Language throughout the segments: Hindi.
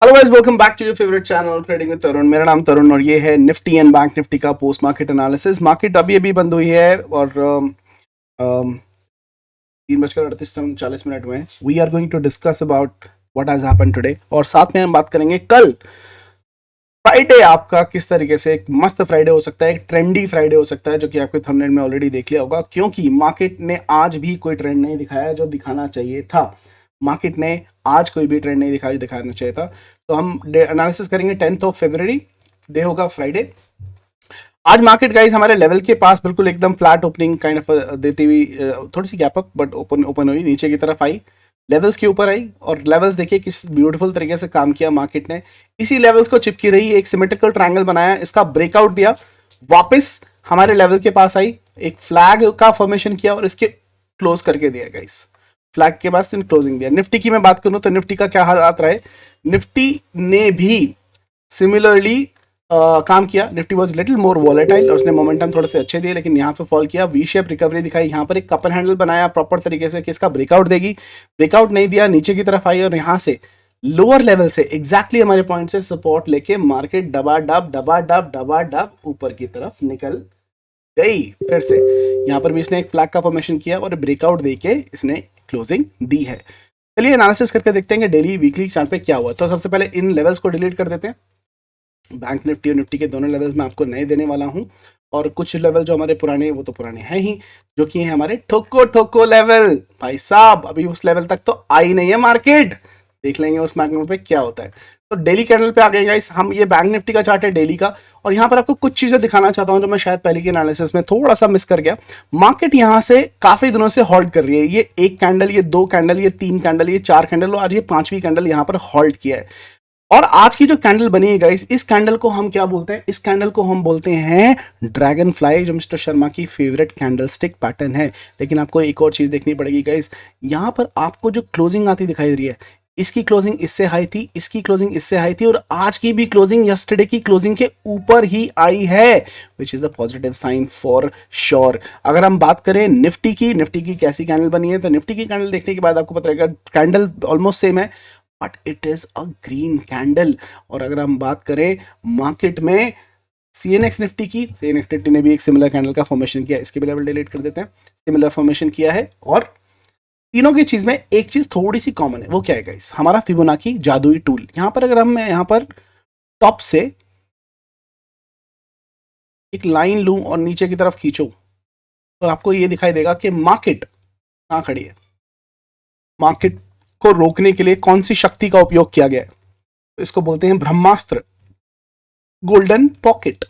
Hello guys, welcome back to your favourite channel trading with Tarun. मेरा नाम तरुण और ये है निफ्टी एंड बैंक निफ्टी का पोस्ट मार्केट एनालिसिस। मार्केट अभी अभी बंद हुई है और 3:38 में we are going to discuss about what has happened today और साथ में हम बात करेंगे कल फ्राइडे आपका किस तरीके से एक मस्त फ्राइडे हो सकता है, एक ट्रेंडी फ्राइडे हो सकता है, जो कि आपके थंबनेल में ऑलरेडी देख लिया होगा, क्योंकि मार्केट ने आज भी कोई ट्रेंड नहीं दिखाया जो दिखाना चाहिए था। मार्केट ने आज कोई भी ट्रेंड नहीं दिखाया जो दिखाना चाहिए था। तो हम एनालिसिस करेंगे 10 फरवरी, डे होगा फ्राइडे। आज मार्केट गाइस हमारे लेवल के पास बिल्कुल एकदम फ्लैट ओपनिंग काइंड ऑफ देती हुई थोड़ी सी gap up but open open हुई, नीचे की तरफ आई, लेवल्स के ऊपर आई और लेवल्स देखिए किस ब्यूटीफुल तरीके से काम किया मार्केट ने। इसी लेवल्स को चिपकी रही, एक सिमेट्रिकल ट्रायंगल बनाया, इसका ब्रेकआउट दिया, वापस हमारे लेवल के पास आई, एक फ्लैग का फॉर्मेशन किया और इसके क्लोज करके दिया गाइस। फ्लैग के बाद क्लोजिंग दिया। निफ्टी की मैं बात करूं तो निफ्टी का क्या हालात रहे, निफ्टी ने भी सिमिलरली काम किया। Nifty was little more volatile और उसने मोमेंटम थोड़े से अच्छे दिए, लेकिन यहाँ पे फॉल किया, वी शेप रिकवरी दिखाई, यहाँ पर एक कपल हैंडल बनाया प्रॉपर तरीके से कि इसका ब्रेकआउट देगी, ब्रेकआउट नहीं दिया, नीचे की तरफ आई और यहाँ से लोअर लेवल से एग्जैक्टली हमारे पॉइंट से सपोर्ट लेके मार्केट डबा डब ऊपर की तरफ निकल गई। फिर से यहाँ पर भी इसने एक फ्लैग का फॉर्मेशन किया और ब्रेकआउट देके इसने क्लोजिंग दी है। चलिए एनालिसिस करके देखते हैं कि डेली वीकली चार्ट पे क्या हुआ। तो सबसे पहले इन लेवल्स को डिलीट कर देते हैं। बैंक निफ्टी और निफ्टी के दोनों लेवल्स मैं आपको नए देने वाला हूं और कुछ लेवल जो हमारे पुराने वो तो पुराने हैं ही, जो कि हैं हमारे ठोको ठोको लेवल। भाई साहब अभी उस लेवल तक तो आई नहीं है मार्केट, देख लेंगे उस मार्केट पे क्या होता है। तो डेली कैंडल पे आ गए गाइस हम। ये बैंक निफ्टी का चार्ट है डेली का और यहाँ पर आपको कुछ चीजें दिखाना चाहता हूं जो मैं शायद पहले के एनालिसिस में थोड़ा सा मिस कर गया। मार्केट यहाँ से काफी दिनों से हॉल्ट कर रही है, ये एक कैंडल, ये दो कैंडल, ये तीन कैंडल, ये चार कैंडल और आज ये पांचवी कैंडल यहाँ पर हॉल्ट किया है। और आज की जो कैंडल बनी है गाइस, इस कैंडल को हम क्या बोलते हैं, इस कैंडल को हम बोलते हैं ड्रैगन फ्लाई, जो मिस्टर शर्मा की फेवरेट कैंडल स्टिक पैटर्न है। लेकिन आपको एक और चीज देखनी पड़ेगी गाइस, यहां पर आपको जो क्लोजिंग आती दिखाई दे रही है, इसकी क्लोजिंग इससे हाई थी, इसकी क्लोजिंग इससे हाई थी और आज की भी क्लोजिंग यस्टरडे की क्लोजिंग के ऊपर ही आई है, which is the positive sign for sure. अगर हम बात करें निफ्टी की कैसी कैंडल बनी है, तो निफ्टी की कैंडल देखने के बाद आपको पता रहेगा कैंडल ऑलमोस्ट सेम है but it is a green candle. और अगर हम बात करें मार्केट में सीएनएक्स निफ्टी ने भी एक सिमिलर कैंडल का फॉर्मेशन किया, इसके भी लेवल डिलीट कर देते हैं, सिमिलर फॉर्मेशन किया है। और तीनों की चीज में एक चीज थोड़ी सी कॉमन है, वो क्या है गाइस, हमारा फिबोनाची जादुई टूल। यहां पर अगर हम यहां पर टॉप से एक लाइन लूं और नीचे की तरफ खींचूं तो आपको ये दिखाई देगा कि मार्केट कहां खड़ी है, मार्केट को रोकने के लिए कौन सी शक्ति का उपयोग किया गया है। तो इसको बोलते हैं ब्रह्मास्त्र, golden pocket.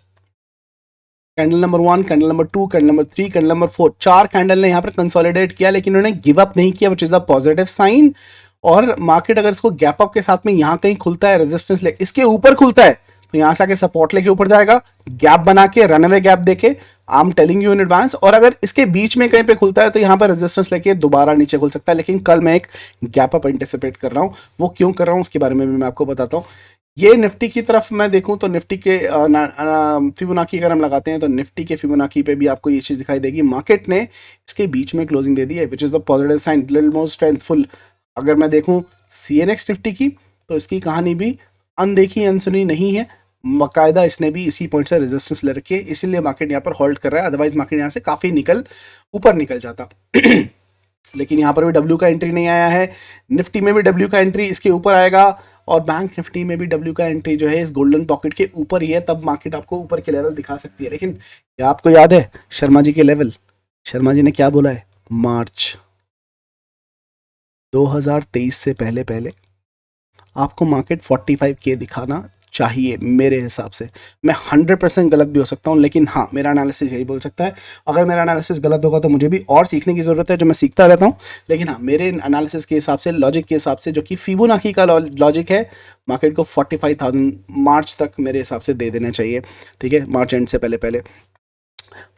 Candle number 1, candle number 2, candle number 3, candle number 4, चार कैंडल ने यहां पर कंसोलिडेट किया, लेकिन उन्होंने गिव अप नहीं किया, which is a positive sign. और मार्केट अगर इसको गैप अप के साथ में यहां कहीं खुलता है, रेजिस्टेंस ले इसके ऊपर खुलता है, तो यहां से आके सपोर्ट लेके ऊपर जाएगा, गैप बना के रनअवे गैप देके, I am telling you in advance. और अगर इसके बीच में कहीं पे खुलता है तो यहां पर रेजिस्टेंस लेके दोबारा नीचे खुल सकता है। लेकिन कल मैं एक गैप अप एंटिसिपेट कर रहा हूं, वो क्यों कर रहा हूं उसके बारे में भी मैं आपको बताता हूं। ये निफ्टी की तरफ मैं देखूं तो निफ्टी के फिबोनाची अगर हम लगाते हैं तो निफ्टी के फिबोनाची पे भी आपको ये चीज दिखाई देगी, मार्केट ने इसके बीच में क्लोजिंग दे दी है, which is the positive sign, little more strengthful. अगर मैं देखूं सीएनएक्स निफ्टी की तो इसकी कहानी भी अनदेखी अनसुनी नहीं है, बाकायदा इसने भी इसी पॉइंट से रेजिस्टेंस ले रखी है, इसीलिए मार्केट यहाँ पर होल्ड कर रहा है, अदरवाइज मार्केट यहाँ से काफी ऊपर निकल जाता। लेकिन यहाँ पर भी डब्ल्यू का एंट्री नहीं आया है, निफ्टी में भी डब्ल्यू का एंट्री इसके ऊपर आएगा और बैंक निफ्टी में भी डब्ल्यू का एंट्री जो है इस गोल्डन पॉकेट के ऊपर ही है, तब मार्केट आपको ऊपर के लेवल दिखा सकती है। लेकिन क्या आपको याद है शर्मा जी के लेवल, शर्मा जी ने क्या बोला है, मार्च 2023 से पहले पहले आपको मार्केट 45K दिखाना चाहिए मेरे हिसाब से। मैं 100% गलत भी हो सकता हूं, लेकिन हाँ मेरा एनालिसिस यही बोल सकता है। अगर मेरा एनालिसिस गलत होगा तो मुझे भी और सीखने की जरूरत है, जो मैं सीखता रहता हूं। लेकिन हाँ मेरे एनालिसिस के हिसाब से, लॉजिक के हिसाब से, जो कि फिबोनाची का लॉजिक है, मार्केट को 45,000 मार्च तक मेरे हिसाब से दे देना चाहिए, ठीक है, मार्च एंड से पहले पहले।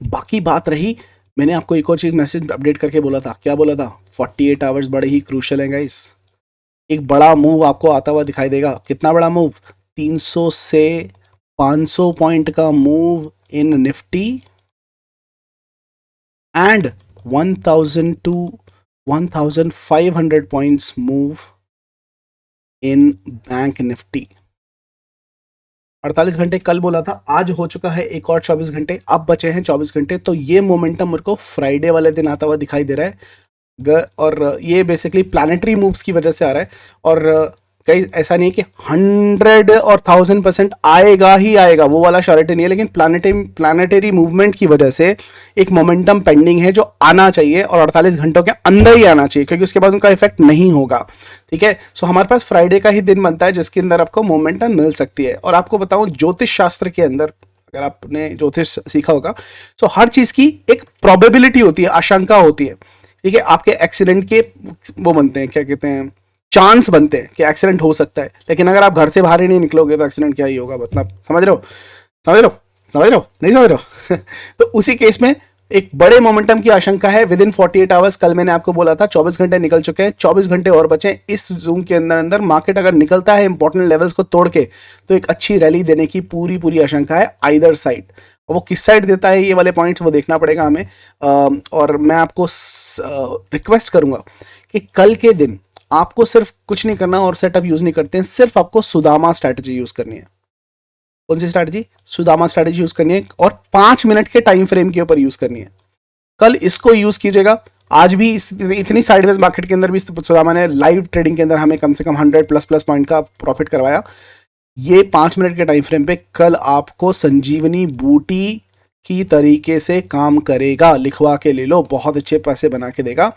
बाकी बात रही, मैंने आपको एक और चीज़ मैसेज अपडेट करके बोला था, क्या बोला था, 48 आवर्स बड़े ही क्रूशल हैं गाइस। एक बड़ा मूव आपको आता हुआ दिखाई देगा, कितना बड़ा मूव, 300 से 500 पॉइंट का move in Nifty and 1000 to 1500 points move in bank Nifty. 48 घंटे कल बोला था, आज हो चुका है एक और 24 घंटे, अब बचे हैं 24 घंटे। तो ये मोमेंटम मेरे को फ्राइडे वाले दिन आता हुआ दिखाई दे रहा है। और ये बेसिकली प्लानिटरी मूव्स की वजह से आ रहा है। और कहीं ऐसा नहीं है कि 100 और 1000% आएगा ही आएगा, वो वाला श्योरिटी नहीं है, लेकिन प्लानिटरी मूवमेंट की वजह से एक मोमेंटम पेंडिंग है जो आना चाहिए और 48 घंटों के अंदर ही आना चाहिए, क्योंकि उसके बाद उनका इफेक्ट नहीं होगा। ठीक है, सो हमारे पास फ्राइडे का ही दिन बनता है जिसके अंदर आपको मोमेंटम मिल सकती है। और आपको बताऊं, ज्योतिष शास्त्र के अंदर अगर आपने ज्योतिष सीखा होगा, तो हर चीज की एक प्रोबेबिलिटी होती है, आशंका होती है। ठीक है, आपके एक्सीडेंट के वो बनते हैं, क्या कहते हैं, चांस बनते हैं कि एक्सीडेंट हो सकता है। लेकिन अगर आप घर से बाहर ही नहीं निकलोगे तो एक्सीडेंट क्या ही होगा, मतलब समझ रहे हो, समझ रहे हो, समझ रहे हो, नहीं समझ रहे हो तो उसी केस में एक बड़े मोमेंटम की आशंका है विद इन 48 आवर्स। कल मैंने आपको बोला था 24 घंटे निकल चुके हैं, 24 घंटे और बचे। इस जूम के अंदर अंदर मार्केट अगर निकलता है इंपॉर्टेंट लेवल्स को तोड़ के, तो एक अच्छी रैली देने की पूरी पूरी आशंका है आइदर साइड। वो किस साइड देता है ये वाले पॉइंट्स वो देखना पड़ेगा हमें। और मैं आपको रिक्वेस्ट करूंगा कि कल के दिन आपको सिर्फ कुछ नहीं करना और सेटअप यूज नहीं करते हैं, सिर्फ आपको सुदामा स्ट्रैटेजी यूज करनी है। कौन सी स्ट्रैटेजी? सुदामा स्ट्रैटेजी यूज करनी है और 5 मिनट के टाइम फ्रेम के ऊपर यूज करनी है। कल इसको यूज कीजिएगा। आज भी इतनी साइडवेज मार्केट के अंदर भी सुदामा ने लाइव ट्रेडिंग के अंदर हमें कम से कम 100 प्लस प्लस पॉइंट का प्रॉफिट करवाया। ये 5 मिनट के टाइम फ्रेम पे कल आपको संजीवनी बूटी की तरीके से काम करेगा। लिखवा के ले लो, बहुत अच्छे पैसे बना के देगा।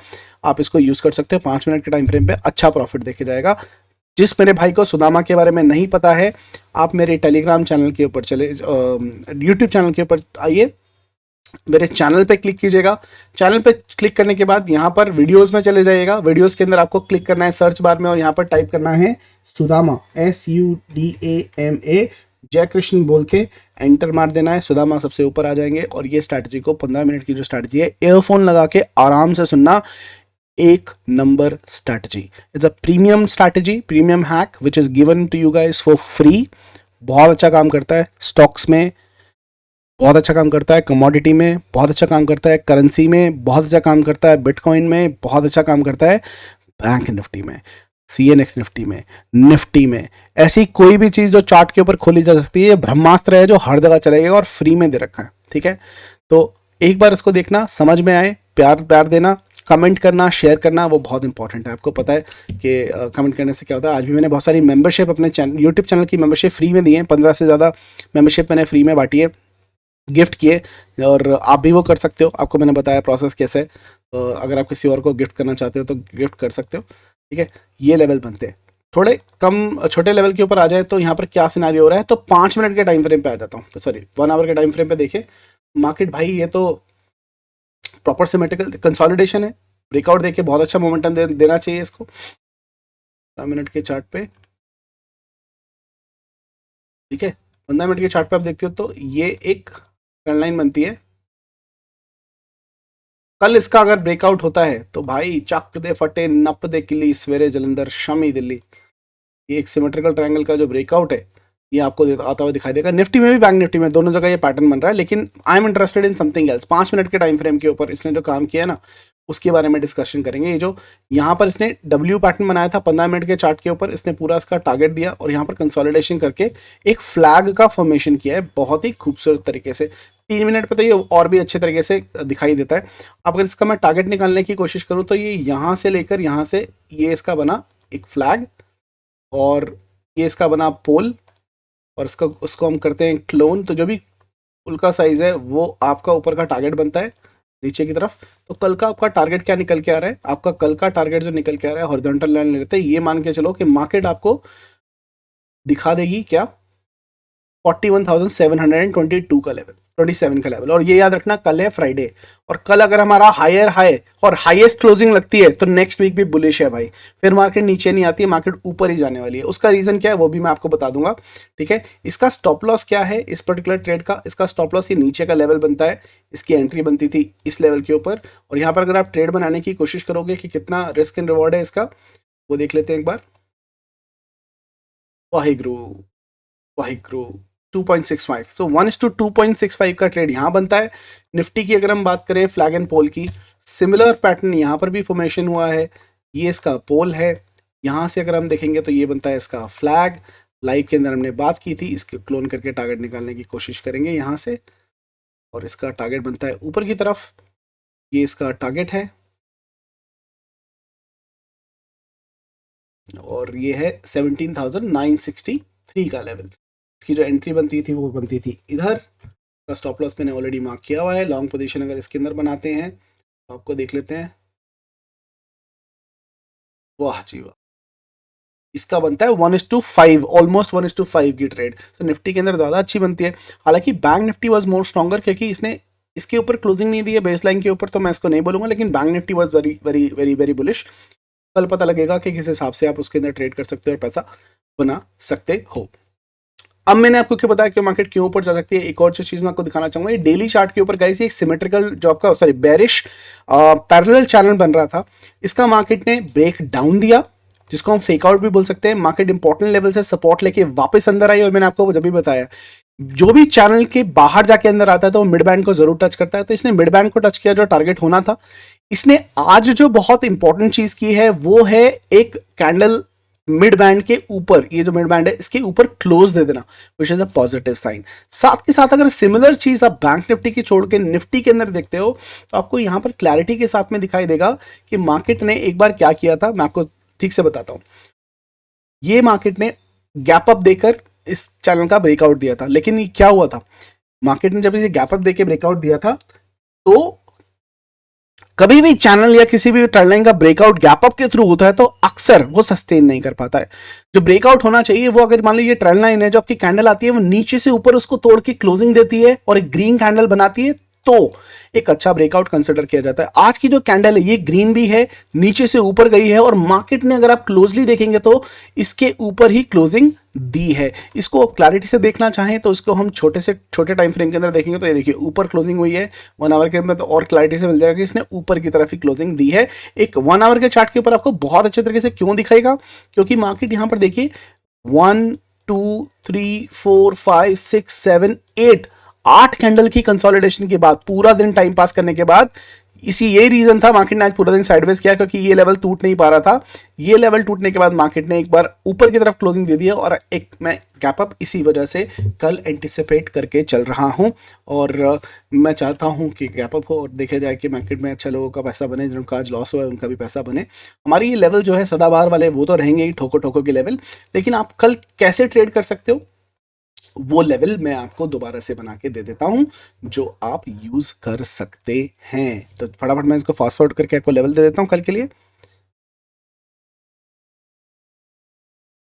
आप इसको यूज कर सकते हो। 5 मिनट के टाइम फ्रेम पे अच्छा प्रॉफिट देखे जाएगा। जिस मेरे भाई को सुदामा के बारे में नहीं पता है, आप मेरे टेलीग्राम चैनल के ऊपर चले, यूट्यूब चैनल के ऊपर आइए, मेरे चैनल पे क्लिक कीजिएगा। चैनल पे क्लिक करने के बाद यहाँ पर वीडियोस में चले जाइएगा। वीडियोस के अंदर आपको क्लिक करना है सर्च बार में और यहाँ पर टाइप करना है सुदामा, SUDAMA, जय कृष्ण बोल के एंटर मार देना है। सुदामा सबसे ऊपर आ जाएंगे। और ये स्ट्रैटेजी को 15 मिनट की जो स्ट्रैटेजी है, ईयरफोन लगा के आराम से सुनना। एक number strategy, it's a premium strategy, premium hack which is given to you guys for free. बहुत अच्छा काम करता है स्टॉक्स में, बहुत अच्छा काम करता है कमोडिटी में, बहुत अच्छा काम करता है करेंसी में, बहुत अच्छा काम करता है बिटकॉइन में, बहुत अच्छा काम करता है बैंक निफ्टी में, CNX निफ्टी में। ऐसी कोई भी चीज़ जो चार्ट के ऊपर खोली जा सकती है, ब्रह्मास्त्र है जो हर जगह चलेगा और फ्री में दे रखा है। ठीक है, तो एक बार इसको देखना, समझ में आए, प्यार प्यार देना, कमेंट करना, शेयर करना, वो बहुत इंपॉर्टेंट है। आपको पता है कि कमेंट करने से क्या होता है। आज भी मैंने बहुत सारी मेंबरशिप अपने यूट्यूब चैनल की मेंबरशिप फ्री में दी है। 15 से ज़्यादा मेंबरशिप मैंने फ्री में बांटी है, गिफ्ट किए, और आप भी वो कर सकते हो। आपको मैंने बताया प्रोसेस कैसे है। तो अगर आप किसी और को गिफ्ट करना चाहते हो तो गिफ्ट कर सकते हो। ठीक है, ये लेवल बनते हैं। थोड़े कम छोटे लेवल के ऊपर आ जाए तो यहाँ पर क्या सिनारियो हो रहा है, तो 5 मिनट के टाइम फ्रेम पे आ जाता हूँ, सॉरी 1 आवर के टाइम फ्रेम पे देखे मार्केट। भाई ये तो प्रॉपर सिमेट्रिकल कंसोलिडेशन है। ब्रेकआउट देके बहुत अच्छा मोमेंटम देना चाहिए इसको 15 मिनट के चार्ट पे। ठीक है, 15 मिनट के चार्ट पे आप देखते हो तो ये एक ट्रेंड लाइन बनती है। कल इसका अगर ब्रेकआउट होता है तो भाई चक दे फटे नप दे किली, सवेरे जलंधर शामी दिल्ली। ये एक सिमेट्रिकल ट्रायंगल का जो ब्रेकआउट है ये आपको आता हुआ दिखाई देगा। निफ्टी में भी, बैंक निफ्टी में, दोनों जगह ये पैटर्न बन रहा है। लेकिन I am interested in something else. 5 minute के टाइम फ्रेम के ऊपर इसने जो काम किया है ना, उसके बारे में डिस्कशन करेंगे। ये जो यहाँ पर इसने डब्ल्यू पैटर्न बनाया था 15 मिनट के चार्ट के ऊपर, इसने पूरा इसका टारगेट दिया और यहाँ पर कंसोलिडेशन करके एक फ्लैग का फॉर्मेशन किया है बहुत ही खूबसूरत तरीके से। 3 मिनट पे तो ये और भी अच्छे तरीके से दिखाई देता है। अब अगर इसका मैं टारगेट निकालने की कोशिश करूँ तो ये यहाँ से लेकर यहाँ से ये इसका बना एक फ्लैग, और ये इसका बना पोल, और इसका उसको हम करते हैं क्लोन। तो जो भी पुल का साइज है वो आपका ऊपर का टारगेट बनता है नीचे की तरफ। तो कल का आपका टारगेट क्या निकल के आ रहा है? आपका कल का टारगेट जो निकल के आ रहा है, हॉरिजॉन्टल लाइन लेते हैं, ये मान के चलो कि मार्केट आपको दिखा देगी क्या, 41,722 का लेवल, 27 का लेवल। और ये याद रखना कल है फ्राइडे, और कल अगर हमारा हायर हाई और हाईएस्ट क्लोजिंग लगती है तो नेक्स्ट वीक भी बुलिश है भाई। फिर मार्केट नीचे नहीं आती है, मार्केट ऊपर ही जाने वाली है। उसका रीजन क्या है वो भी मैं आपको बता दूंगा। ठीक है, इसका स्टॉप लॉस क्या है इस पर्टिकुलर ट्रेड का? इसका स्टॉप लॉस ये नीचे का लेवल बनता है, इसकी एंट्री बनती थी इस लेवल के ऊपर। और यहाँ पर अगर आप ट्रेड बनाने की कोशिश करोगे कि कितना रिस्क एंड रिवॉर्ड है इसका, वो देख लेते हैं एक बार। वाहिगुरु वाहिगुरु, 2.65, सो 1:2.65 का ट्रेड यहाँ बनता है। निफ्टी की अगर हम बात करें फ्लैग एंड पोल की, सिमिलर पैटर्न यहाँ पर भी फॉर्मेशन हुआ है। ये इसका पोल है, यहाँ से अगर हम देखेंगे तो ये बनता है इसका फ्लैग। लाइव के अंदर हमने बात की थी, इसके क्लोन करके टारगेट निकालने की कोशिश करेंगे यहाँ से, और इसका टारगेट बनता है ऊपर की तरफ, ये इसका टारगेट है, और ये है 17,963 का लेवल। इसकी जो एंट्री बनती थी वो बनती थी इधर का। स्टॉप लॉस मैंने ऑलरेडी मार्क किया हुआ है। लॉन्ग पोजीशन अगर इसके अंदर बनाते हैं तो आपको देख लेते हैं, वाह जी वाह, इसका बनता है 1:5, ऑलमोस्ट 1:5 की ट्रेड। सो निफ्टी के अंदर ज़्यादा अच्छी बनती है। हालांकि bank Nifty was more stronger, क्योंकि इसने इसके ऊपर क्लोजिंग नहीं दी है बेस लाइन के ऊपर, तो मैं इसको नहीं बोलूंगा, लेकिन bank Nifty was very very very very bullish. कल पता लगेगा कि किस हिसाब से आप उसके अंदर ट्रेड कर सकते हो और पैसा बना सकते हो। अब मैंने आपको क्या बताया कि मार्केट क्यों ऊपर जा सकती है। एक और जो चीज मैं आपको दिखाना चाहूंगा, ये डेली चार्ट के ऊपर गाइस एक सिमेट्रिकल जो आपका सॉरी बेरिश पैरेलल चैनल बन रहा था, इसका मार्केट ने ब्रेक डाउन दिया, जिसको हम फेक आउट भी बोल सकते हैं। मार्केट इंपॉर्टेंट लेवल से सपोर्ट लेके वापस अंदर आई, और मैंने आपको जब भी बताया जो भी चैनल के बाहर जाके अंदर आता है तो वो मिड बैंड को जरूर टच करता है। तो इसने मिड बैंड को टच किया जो टारगेट होना था। इसने आज जो बहुत इंपॉर्टेंट चीज की है वो है एक कैंडल मिड बैंड के ऊपर, ये जो मिड बैंड है इसके ऊपर क्लोज दे देना, which is a positive sign. साथ के साथ अगर सिमिलर चीज आप बैंक निफ्टी की छोड़ के निफ्टी के अंदर देखते हो तो आपको यहां पर क्लैरिटी के साथ में दिखाई देगा कि मार्केट ने एक बार क्या किया था। मैं आपको ठीक से बताता हूं। ये मार्केट ने गैप अप देकर इस चैनल का ब्रेकआउट दिया था, लेकिन ये क्या हुआ था, मार्केट ने जब इसे गैप अप देकर ब्रेकआउट दिया था तो कभी भी चैनल या किसी भी ट्रेंड लाइन का ब्रेकआउट गैप अप के थ्रू होता है तो अक्सर वो सस्टेन नहीं कर पाता है। जो ब्रेकआउट होना चाहिए वो, अगर मान लो ये ट्रेंड लाइन है, जो आपकी कैंडल आती है वो नीचे से ऊपर उसको तोड़ के क्लोजिंग देती है और एक ग्रीन कैंडल बनाती है, तो एक अच्छा ब्रेकआउट कंसिडर किया जाता है। आज की जो कैंडल है ये ग्रीन भी है, नीचे से ऊपर गई है, और मार्केट ने अगर आप क्लोजली देखेंगे तो इसके ऊपर ही क्लोजिंग दी है। इसको आप क्लैरिटी से देखना चाहें तो इसको हम छोटे से छोटे टाइम फ्रेम के अंदर देखेंगे तो ये देखिए ऊपर क्लोजिंग हुई है 1 आवर के अंदर, तो और क्लैरिटी से मिल जाएगा कि इसने ऊपर की तरफ ही क्लोजिंग दी है। एक 1 आवर के चार्ट के ऊपर आपको बहुत अच्छे तरीके से क्यों दिखाएगा, क्योंकि मार्केट यहां पर देखिए 1 2 3 4 5 6 7 8 कैंडल की कंसोलिडेशन के बाद, पूरा दिन टाइम पास करने के बाद, इसी ये रीजन था मार्केट ने आज पूरा दिन साइडवेज किया, क्योंकि ये लेवल टूट नहीं पा रहा था। ये लेवल टूटने के बाद मार्केट ने एक बार ऊपर की तरफ क्लोजिंग दे दिया, और एक मैं गैप अप इसी वजह से कल एंटिसिपेट करके चल रहा हूं, और मैं चाहता हूं कि गैप अप हो और देखा जाए कि मार्केट में अच्छा लोगों का पैसा बने, जिनका आज लॉस हुआ है उनका भी पैसा बने। हमारे ये लेवल जो है सदाबहार वाले वो तो रहेंगे ही, ठोको ठोको के लेवल, लेकिन आप कल कैसे ट्रेड कर सकते हो वो लेवल मैं आपको दोबारा से बना के दे देता हूं, जो आप यूज कर सकते हैं। तो फटाफट मैं इसको फास्ट फॉरवर्ड करके आपको लेवल दे देता हूं कल के लिए।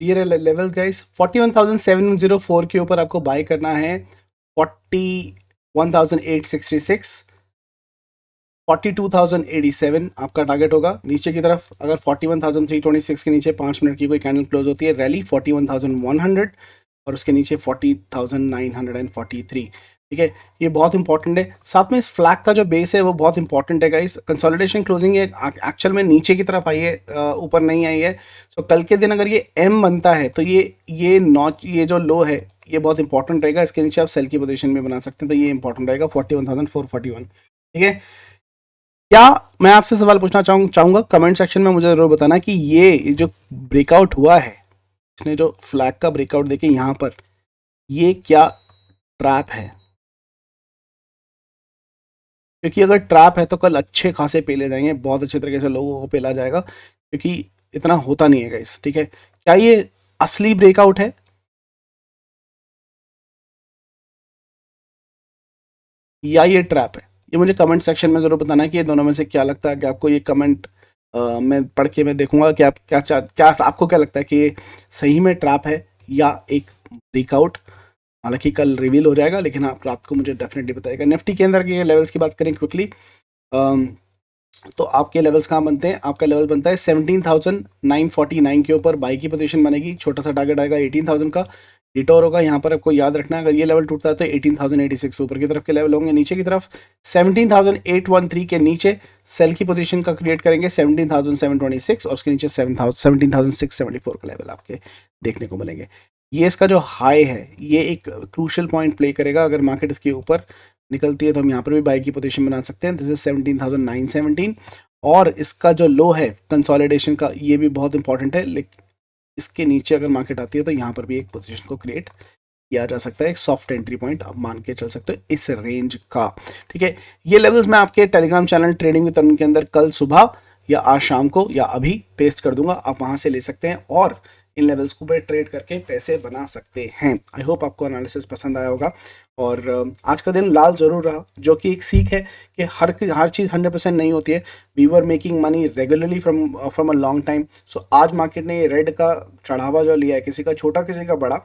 ये लेवल गाइस 41,704 के ऊपर आपको बाय करना है, 41,866, 42,087 आपका टारगेट होगा। नीचे की तरफ अगर 41,326 के नीचे 5 मिनट की कोई कैंडल क्लोज होती है, रैली 41,100, और उसके नीचे 40,943। ठीक है, ये बहुत इंपॉर्टेंट है। साथ में इस फ्लैग का जो बेस है वो बहुत इंपॉर्टेंट है गाइस। कंसोलिडेशन क्लोजिंग है, एक्चुअल में नीचे की तरफ आई है, ऊपर नहीं आई है। सो कल के दिन अगर ये एम बनता है तो ये नॉच, ये जो लो है ये बहुत इंपॉर्टेंट रहेगा। इसके नीचे आप सेल की पोजीशन में बना सकते हैं, तो ये इंपॉर्टेंट रहेगा 41,441। ठीक है, क्या मैं आपसे सवाल पूछना चाहूंगा कमेंट सेक्शन में, मुझे जरूर बताना कि ये जो ब्रेकआउट हुआ है, इसने जो फ्लैग का ब्रेकआउट देखे यहां पर, ये क्या ट्रैप है? क्योंकि अगर ट्रैप है तो कल अच्छे खासे पेले जाएंगे, बहुत अच्छे तरीके से लोगों को पेला जाएगा, क्योंकि इतना होता नहीं है गाइस। ठीक है, क्या ये असली ब्रेकआउट है या ये ट्रैप है? ये मुझे कमेंट सेक्शन में जरूर बताना कि ये दोनों में से क्या लगता है। कि आपको ये कमेंट मैं पढ़ के मैं देखूंगा कि आप क्या आपको क्या लगता है कि ये सही में ट्रैप है या एक ब्रेकआउट। हालांकि कल रिवील हो जाएगा, लेकिन आप रात को मुझे डेफिनेटली बताएगा। निफ्टी के अंदर के लेवल्स की बात करें क्विकली, तो आपके लेवल्स कहाँ बनते हैं? आपका लेवल बनता है 17,949 के ऊपर बाई की पोजीशन बनेगी, छोटा सा टारगेट आएगा 18,000 का, डिटोर होगा यहाँ पर। आपको याद रखना है अगर ये लेवल टूटता है तो 18,086 ऊपर की तरफ के लेवल होंगे। नीचे की तरफ 17,813 के नीचे सेल की पोजीशन का क्रिएट करेंगे 17,726, और उसके नीचे 17,674 का लेवल आपके देखने को मिलेंगे। ये इसका जो हाई है ये एक क्रूशियल पॉइंट प्ले करेगा। अगर मार्केट इसके ऊपर निकलती है तो हम यहाँ पर भी बाई की पोजीशन बना सकते हैं। दिस इज 17,917, और इसका जो लो है कंसोलिडेशन का, ये भी बहुत इंपॉर्टेंट है। लेकिन इसके नीचे अगर मार्केट आती है तो यहाँ पर भी एक पोजीशन को क्रिएट किया जा सकता है, एक सॉफ्ट एंट्री पॉइंट आप मान के चल सकते हो इस रेंज का। ठीक है, ये लेवल्स मैं आपके टेलीग्राम चैनल ट्रेडिंग विद तरुण के अंदर कल सुबह या आज शाम को या अभी पेस्ट कर दूंगा, आप वहां से ले सकते हैं और इन लेवल्स को पे ट्रेड करके पैसे बना सकते हैं। आई होप आपको एनालिसिस पसंद आया होगा और आज का दिन लाल जरूर रहा, जो कि एक सीख है कि हर चीज़ 100% नहीं होती है। We were making money regularly from a long time. So आज मार्केट ने रेड का चढ़ावा जो लिया है, किसी का छोटा किसी का बड़ा,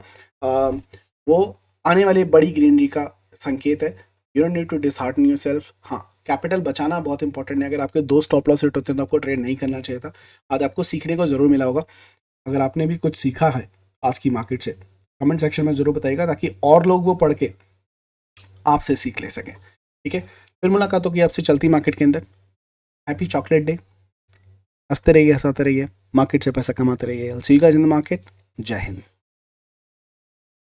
वो आने वाली बड़ी ग्रीनरी का संकेत है। You don't need to dishearten yourself. हाँ, कैपिटल बचाना बहुत इंपॉर्टेंट है। अगर आपके 2 स्टॉप लॉस हिट होते हैं तो आपको ट्रेड नहीं करना चाहिए था। आज आपको सीखने को ज़रूर मिला होगा। अगर आपने भी कुछ सीखा है आज की मार्केट से, कमेंट सेक्शन में ज़रूर बताइएगा, ताकि और लोग वो पढ़ के आपसे सीख ले सकें। ठीक है, फिर मुलाकात होगी आपसे चलती मार्केट के अंदर। Happy chocolate day. हंसते रहिए, हंसाते रहिए, मार्केट से पैसा कमाते रहिए। See you guys in the market. जय हिंद।